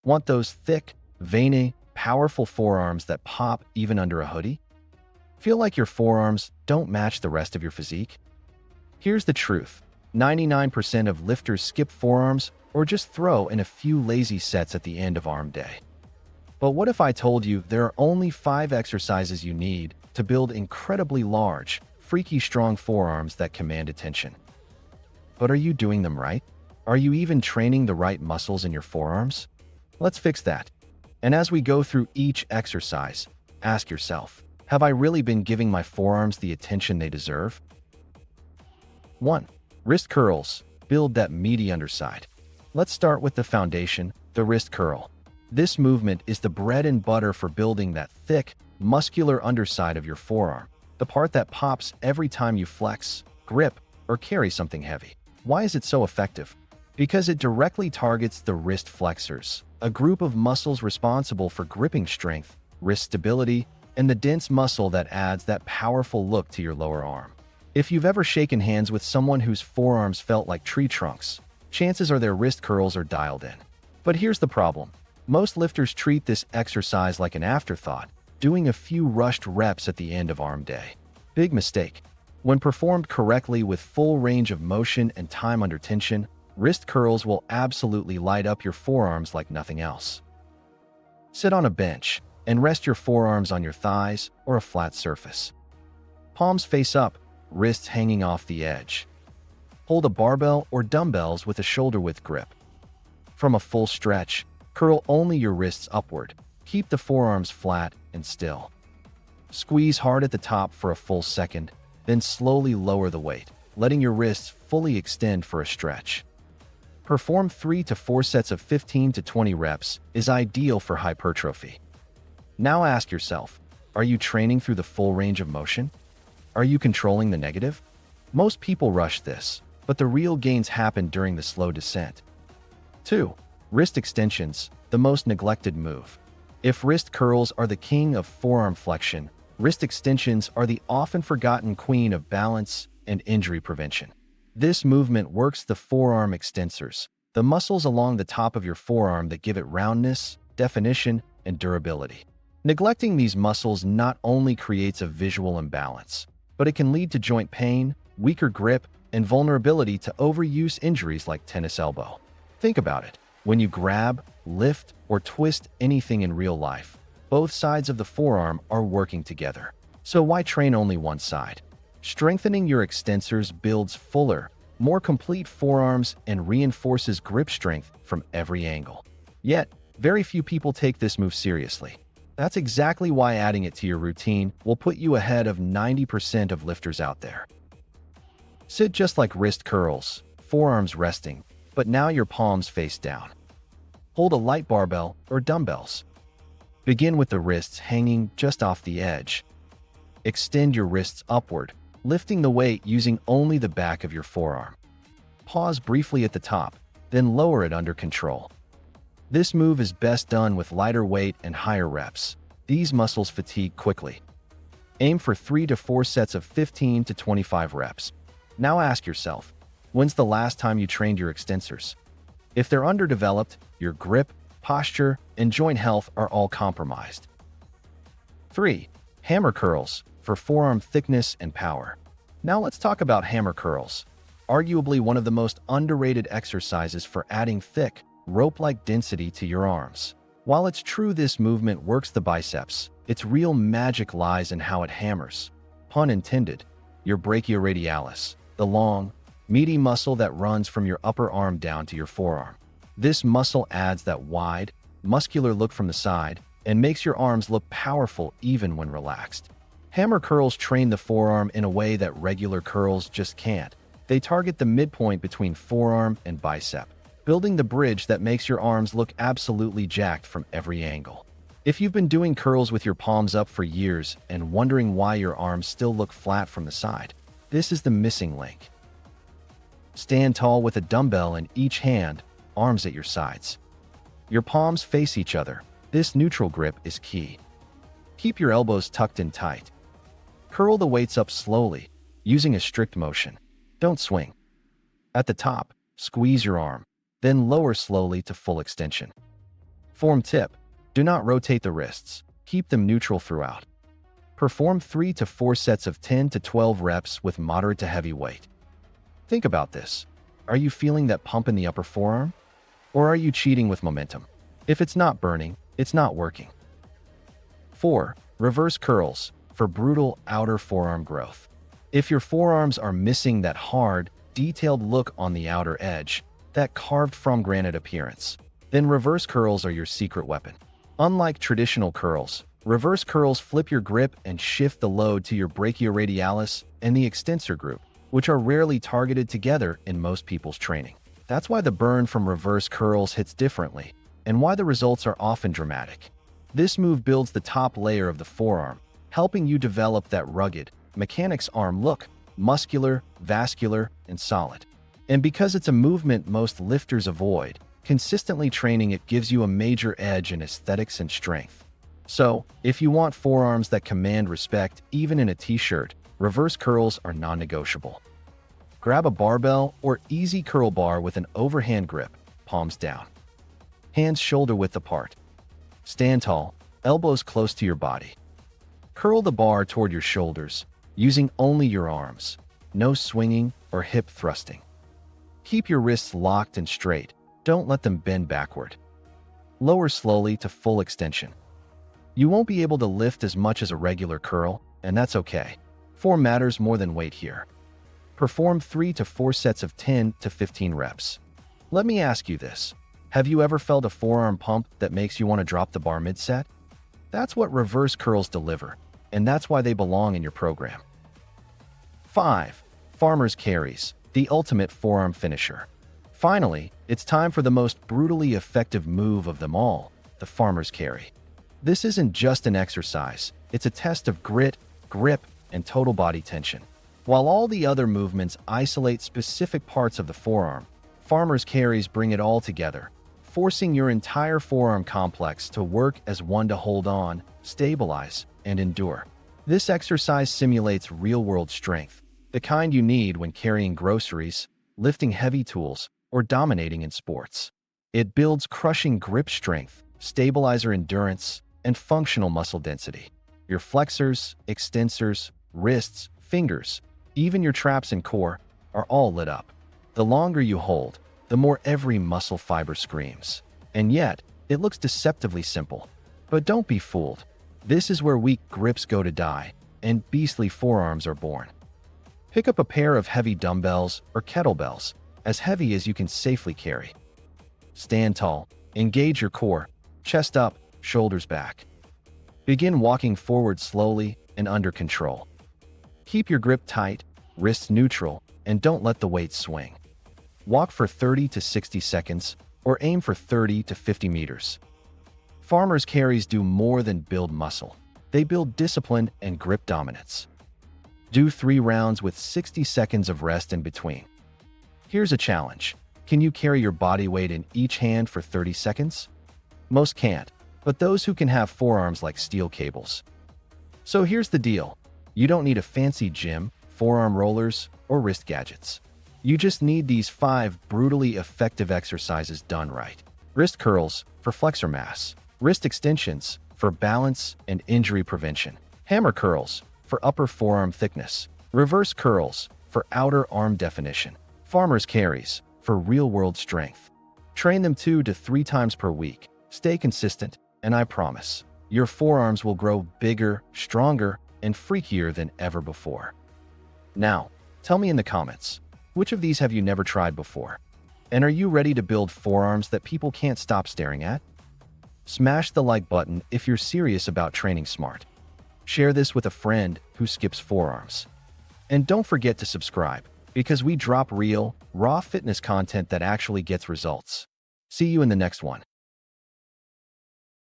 Want those thick, veiny, powerful forearms that pop even under a hoodie? Feel like your forearms don't match the rest of your physique? Here's the truth. 99% of lifters skip forearms or just throw in a few lazy sets at the end of arm day. But what if I told you there are only 5 exercises you need to build incredibly large, freaky strong forearms that command attention? But are you doing them right? Are you even training the right muscles in your forearms? Let's fix that. And as we go through each exercise, ask yourself, have I really been giving my forearms the attention they deserve? 1. Wrist curls. Build that meaty underside. Let's start with the foundation, the wrist curl. This movement is the bread and butter for building that thick, muscular underside of your forearm, the part that pops every time you flex, grip, or carry something heavy. Why is it so effective? Because it directly targets the wrist flexors, a group of muscles responsible for gripping strength, wrist stability, and the dense muscle that adds that powerful look to your lower arm. If you've ever shaken hands with someone whose forearms felt like tree trunks, chances are their wrist curls are dialed in. But here's the problem. Most lifters treat this exercise like an afterthought, doing a few rushed reps at the end of arm day. Big mistake. When performed correctly with full range of motion and time under tension, wrist curls will absolutely light up your forearms like nothing else. Sit on a bench and rest your forearms on your thighs or a flat surface. Palms face up, wrists hanging off the edge. Hold a barbell or dumbbells with a shoulder-width grip. From a full stretch, curl only your wrists upward. Keep the forearms flat and still. Squeeze hard at the top for a full second, then slowly lower the weight, letting your wrists fully extend for a stretch. Perform 3 to 4 sets of 15 to 20 reps is ideal for hypertrophy. Now ask yourself, are you training through the full range of motion? Are you controlling the negative? Most people rush this, but the real gains happen during the slow descent. 2. Wrist extensions, the most neglected move. If wrist curls are the king of forearm flexion, wrist extensions are the often forgotten queen of balance and injury prevention. This movement works the forearm extensors, the muscles along the top of your forearm that give it roundness, definition, and durability. Neglecting these muscles not only creates a visual imbalance, but it can lead to joint pain, weaker grip, and vulnerability to overuse injuries like tennis elbow. Think about it. When you grab, lift, or twist anything in real life, both sides of the forearm are working together. So why train only one side? Strengthening your extensors builds fuller, more complete forearms and reinforces grip strength from every angle. Yet, very few people take this move seriously. That's exactly why adding it to your routine will put you ahead of 90% of lifters out there. Sit just like wrist curls, forearms resting, but now your palms face down. Hold a light barbell or dumbbells. Begin with the wrists hanging just off the edge. Extend your wrists upward, lifting the weight using only the back of your forearm. Pause briefly at the top, then lower it under control. This move is best done with lighter weight and higher reps. These muscles fatigue quickly. Aim for 3 to 4 sets of 15 to 25 reps. Now ask yourself, when's the last time you trained your extensors? If they're underdeveloped, your grip, posture, and joint health are all compromised. 3. Hammer curls for forearm thickness and power. Now let's talk about hammer curls, arguably one of the most underrated exercises for adding thick, rope-like density to your arms. While it's true this movement works the biceps, its real magic lies in how it hammers, pun intended, your brachioradialis, the long, meaty muscle that runs from your upper arm down to your forearm. This muscle adds that wide, muscular look from the side and makes your arms look powerful even when relaxed. Hammer curls train the forearm in a way that regular curls just can't. They target the midpoint between forearm and bicep, building the bridge that makes your arms look absolutely jacked from every angle. If you've been doing curls with your palms up for years and wondering why your arms still look flat from the side, this is the missing link. Stand tall with a dumbbell in each hand, arms at your sides. Your palms face each other. This neutral grip is key. Keep your elbows tucked in tight. Curl the weights up slowly, using a strict motion. Don't swing. At the top, squeeze your arm, then lower slowly to full extension. Form tip: do not rotate the wrists. Keep them neutral throughout. Perform 3 to 4 sets of 10 to 12 reps with moderate to heavy weight. Think about this. Are you feeling that pump in the upper forearm? Or are you cheating with momentum? If it's not burning, it's not working. 4. Reverse curls for brutal outer forearm growth. If your forearms are missing that hard, detailed look on the outer edge, that carved from granite appearance, then reverse curls are your secret weapon. Unlike traditional curls, reverse curls flip your grip and shift the load to your brachioradialis and the extensor group, which are rarely targeted together in most people's training. That's why the burn from reverse curls hits differently, and why the results are often dramatic. This move builds the top layer of the forearm, helping you develop that rugged, mechanics arm look, muscular, vascular, and solid. And because it's a movement most lifters avoid, consistently training it gives you a major edge in aesthetics and strength. So, if you want forearms that command respect even in a t-shirt, reverse curls are non-negotiable. Grab a barbell or easy curl bar with an overhand grip, palms down. Hands shoulder-width apart. Stand tall, elbows close to your body. Curl the bar toward your shoulders, using only your arms. No swinging or hip thrusting. Keep your wrists locked and straight. Don't let them bend backward. Lower slowly to full extension. You won't be able to lift as much as a regular curl, and that's okay. Form matters more than weight here. Perform 3 to 4 sets of 10 to 15 reps. Let me ask you this. Have you ever felt a forearm pump that makes you want to drop the bar mid-set? That's what reverse curls deliver, and that's why they belong in your program. 5. Farmer's carries, the ultimate forearm finisher. Finally, it's time for the most brutally effective move of them all, the farmer's carry. This isn't just an exercise, it's a test of grit, grip, and total body tension. While all the other movements isolate specific parts of the forearm, farmer's carries bring it all together, forcing your entire forearm complex to work as one to hold on, stabilize, and endure. This exercise simulates real-world strength, the kind you need when carrying groceries, lifting heavy tools, or dominating in sports. It builds crushing grip strength, stabilizer endurance, and functional muscle density. Your flexors, extensors, wrists, fingers, even your traps and core are all lit up. The longer you hold, the more every muscle fiber screams. And yet, it looks deceptively simple. But don't be fooled. This is where weak grips go to die, and beastly forearms are born. Pick up a pair of heavy dumbbells or kettlebells, as heavy as you can safely carry. Stand tall, engage your core, chest up, shoulders back. Begin walking forward slowly and under control. Keep your grip tight, wrists neutral, and don't let the weight swing. Walk for 30 to 60 seconds, or aim for 30 to 50 meters. Farmer's carries do more than build muscle. They build discipline and grip dominance. Do 3 rounds with 60 seconds of rest in between. Here's a challenge. Can you carry your body weight in each hand for 30 seconds? Most can't, but those who can have forearms like steel cables. So here's the deal. You don't need a fancy gym, forearm rollers, or wrist gadgets. You just need these 5 brutally effective exercises done right. Wrist curls for flexor mass. Wrist extensions for balance and injury prevention. Hammer curls for upper forearm thickness. Reverse curls for outer arm definition. Farmer's carries for real-world strength. Train them 2 to 3 times per week. Stay consistent, and I promise, your forearms will grow bigger, stronger, and freakier than ever before. Now, tell me in the comments, which of these have you never tried before? And are you ready to build forearms that people can't stop staring at? Smash the like button if you're serious about training smart. Share this with a friend who skips forearms. And don't forget to subscribe, because we drop real, raw fitness content that actually gets results. See you in the next one.